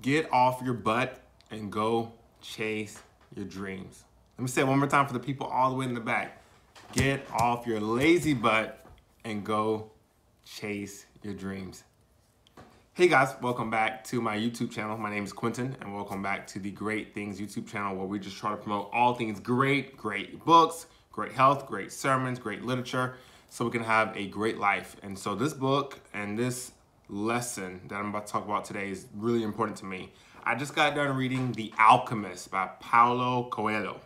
Get off your butt and go chase your dreams. Let me say it one more time for the people all the way in the back. Get off your lazy butt and go chase your dreams. Hey guys, welcome back to my YouTube channel. My name is Quentin and welcome back to the Great Things YouTube channel where we just try to promote all things great books, great health, great sermons, great literature, so we can have a great life. And so this book and this lesson that I'm about to talk about today is really important to me. I just got done reading The Alchemist by Paulo Coelho.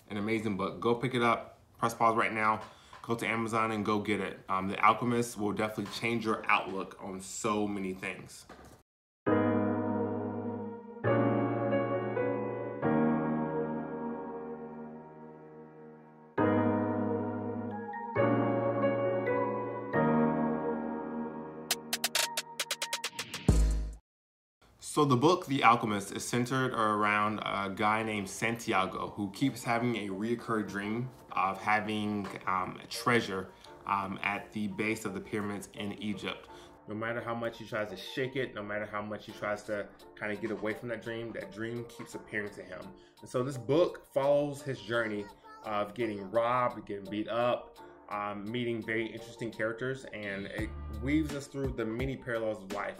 An amazing book. Go pick it up, press pause right now, go to Amazon and go get it. The Alchemist will definitely change your outlook on so many things. So the book, The Alchemist, is centered around a guy named Santiago who keeps having a reoccurring dream of having a treasure at the base of the pyramids in Egypt. No matter how much he tries to shake it, no matter how much he tries to kind of get away from that dream keeps appearing to him. And so this book follows his journey of getting robbed, getting beat up, meeting very interesting characters, and it weaves us through the many parallels of life,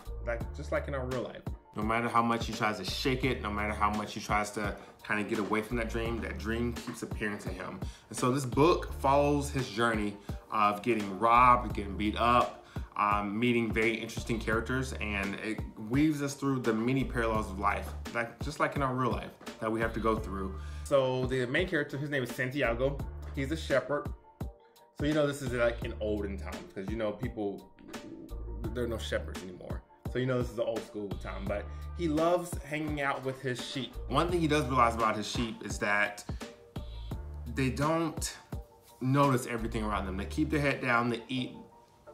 just like in our real life. No matter how much he tries to shake it, no matter how much he tries to kind of get away from that dream keeps appearing to him. And so this book follows his journey of getting robbed, getting beat up, meeting very interesting characters, and it weaves us through the many parallels of life, just like in our real life, that we have to go through. So the main character, his name is Santiago. He's a shepherd. So you know this is like in olden times, because you know there are no shepherds anymore. So you know this is the old school time, but he loves hanging out with his sheep. One thing he does realize about his sheep is that they don't notice everything around them. They keep their head down, they eat,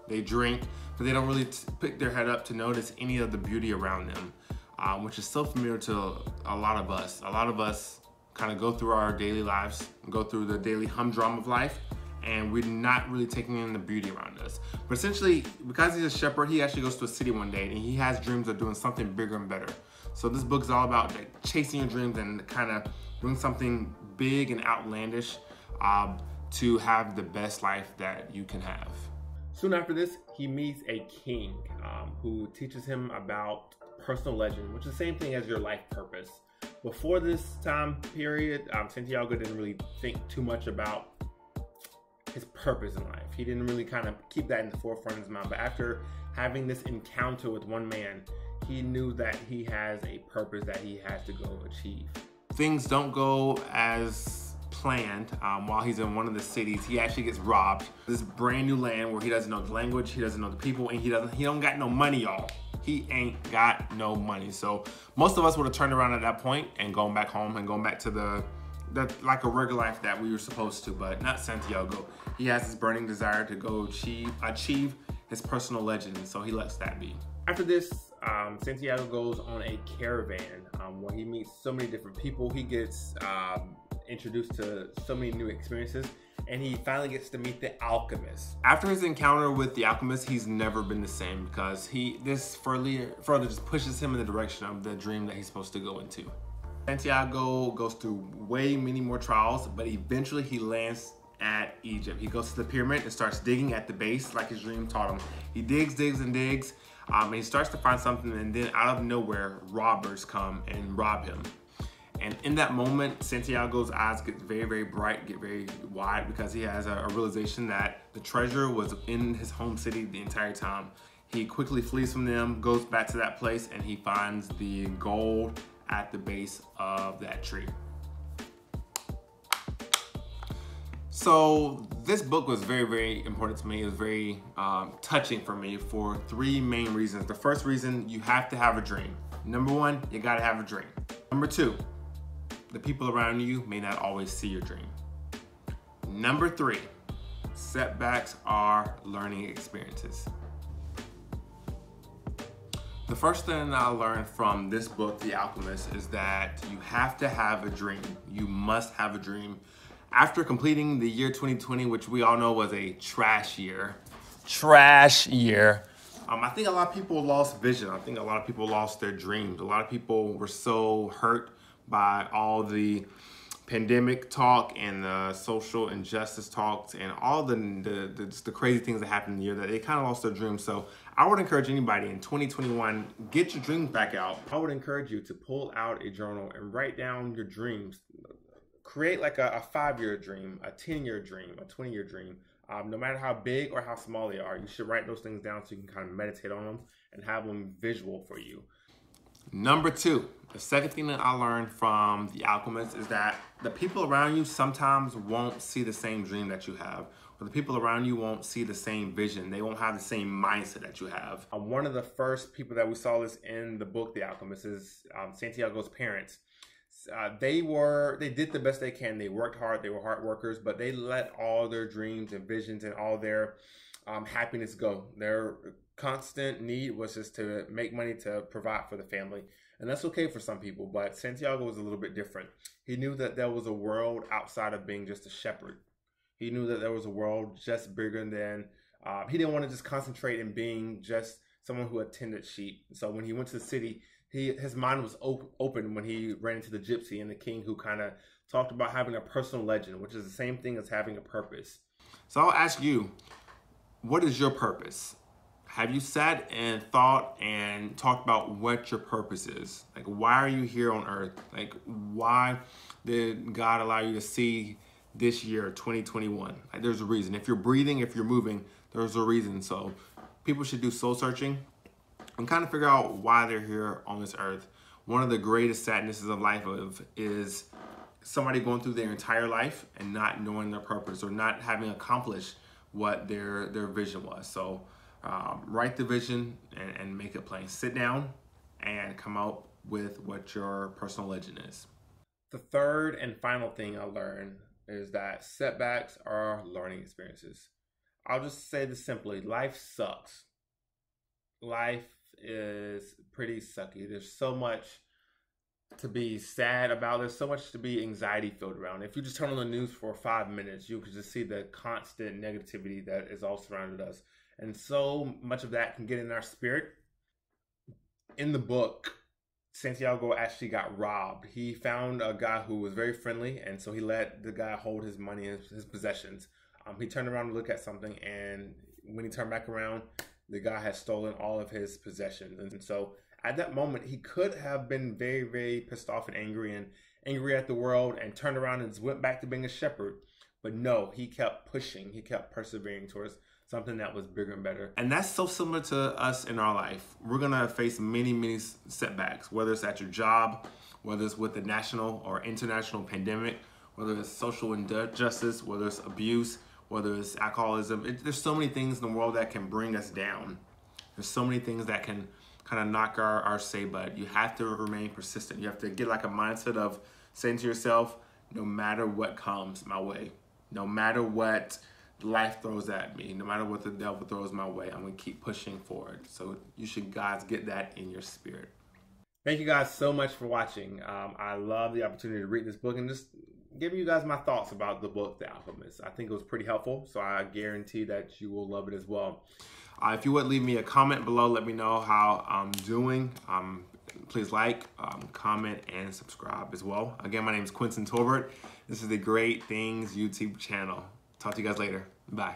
they drink, but they don't really pick their head up to notice any of the beauty around them, which is so familiar to a lot of us. A lot of us kind of go through our daily lives, go through the daily humdrum of life, and we're not really taking in the beauty around us. But essentially, because he's a shepherd, he actually goes to a city one day and he has dreams of doing something bigger and better. So this book is all about chasing your dreams and kind of doing something big and outlandish to have the best life that you can have. Soon after this, he meets a king who teaches him about personal legend, which is the same thing as your life purpose. Before this time period, Santiago didn't really think too much about his purpose in life. He didn't really kind of keep that in the forefront of his mind. But after having this encounter with one man, he knew that he has a purpose that he has to go achieve. Things don't go as planned. While he's in one of the cities, he actually gets robbed. This brand new land where he doesn't know the language, he doesn't know the people, and he don't got no money, y'all. He ain't got no money. So most of us would have turned around at that point and gone back home and gone back to like a regular life that we were supposed to, but not Santiago. He has this burning desire to go achieve his personal legend, and so he lets that be. After this, Santiago goes on a caravan where he meets so many different people. He gets introduced to so many new experiences, and he finally gets to meet the Alchemist. After his encounter with the Alchemist, he's never been the same, because this further just pushes him in the direction of the dream that he's supposed to go into. Santiago goes through many more trials, but eventually he lands at Egypt. He goes to the pyramid and starts digging at the base like his dream taught him. He digs and he starts to find something, and then out of nowhere, robbers come and rob him. And in that moment, Santiago's eyes get very bright, get very wide, because he has a realization that the treasure was in his home city the entire time. He quickly flees from them, goes back to that place, and he finds the gold at the base of that tree. So this book was very important to me. It was very touching for me for three main reasons. The first reason, you have to have a dream. Number one, you gotta have a dream. Number two, the people around you may not always see your dream. Number three, setbacks are learning experiences. The first thing I learned from this book, The Alchemist, is that you have to have a dream. You must have a dream. After completing the year 2020, which we all know was a trash year, I think a lot of people lost vision. I think a lot of people lost their dreams. A lot of people were so hurt by all the pandemic talk and the social injustice talks and all the crazy things that happened in the year that they kind of lost their dreams. So I would encourage anybody in 2021, get your dreams back out. I would encourage you to pull out a journal and write down your dreams. Create like a 5-year dream, a 10-year dream, a 20-year dream. No matter how big or how small they are, you should write those things down so you can kind of meditate on them and have them visual for you. Number 2, the second thing that I learned from The Alchemist is that the people around you sometimes won't see the same dream that you have, or the people around you won't see the same vision. They won't have the same mindset that you have. One of the first people that we saw this in the book, The Alchemist, is Santiago's parents. They did the best they can. They worked hard. They were hard workers, but they let all their dreams and visions and all their happiness go. Their constant need was just to make money to provide for the family. And that's okay for some people, but Santiago was a little bit different. He knew that there was a world outside of being just a shepherd. He knew that there was a world just bigger than, he didn't want to just concentrate in being just someone who attended sheep. So when he went to the city, his mind was open when he ran into the gypsy and the king, who kind of talked about having a personal legend, which is the same thing as having a purpose. So I'll ask you, what is your purpose? Have you sat and thought and talked about what your purpose is? Like, why are you here on earth? Like, why did God allow you to see this year, 2021? Like, there's a reason. If you're breathing, if you're moving, there's a reason. So people should do soul searching and kind of figure out why they're here on this earth. One of the greatest sadnesses of life is somebody going through their entire life and not knowing their purpose or not having accomplished what their vision was. So write the vision and make it plain. Sit down and come out with what your personal legend is. The third and final thing I learned is that setbacks are learning experiences. I'll just say this simply: life sucks. Life is pretty sucky. There's so much to be sad about. There's so much to be anxiety filled around. If you just turn on the news for 5 minutes, you could just see the constant negativity that is all surrounded us. And so much of that can get in our spirit. In the book, Santiago actually got robbed. He found a guy who was very friendly, and so he let the guy hold his money and his possessions. He turned around to look at something, and when he turned back around, the guy had stolen all of his possessions. And so at that moment, he could have been very, very pissed off and angry at the world and turned around and just went back to being a shepherd. But no, he kept pushing. He kept persevering towards something that was bigger and better. And that's so similar to us in our life. We're gonna face many, many setbacks, whether it's at your job, whether it's with the national or international pandemic, whether it's social injustice, whether it's abuse, whether it's alcoholism. There's so many things in the world that can bring us down. There's so many things that can kind of knock our say, but you have to remain persistent. You have to get like a mindset of saying to yourself, no matter what comes my way, no matter what life throws at me, no matter what the devil throws my way, I'm gonna keep pushing forward. So you should, guys, get that in your spirit. Thank you guys so much for watching. I love the opportunity to read this book and just giving you guys my thoughts about the book, The Alchemist. I think it was pretty helpful, so I guarantee that you will love it as well. If you would leave me a comment below, let me know how I'm doing. Please like, comment, and subscribe as well. Again, my name is Quentin Tolbert. This is the Great Things YouTube channel. Talk to you guys later. Bye.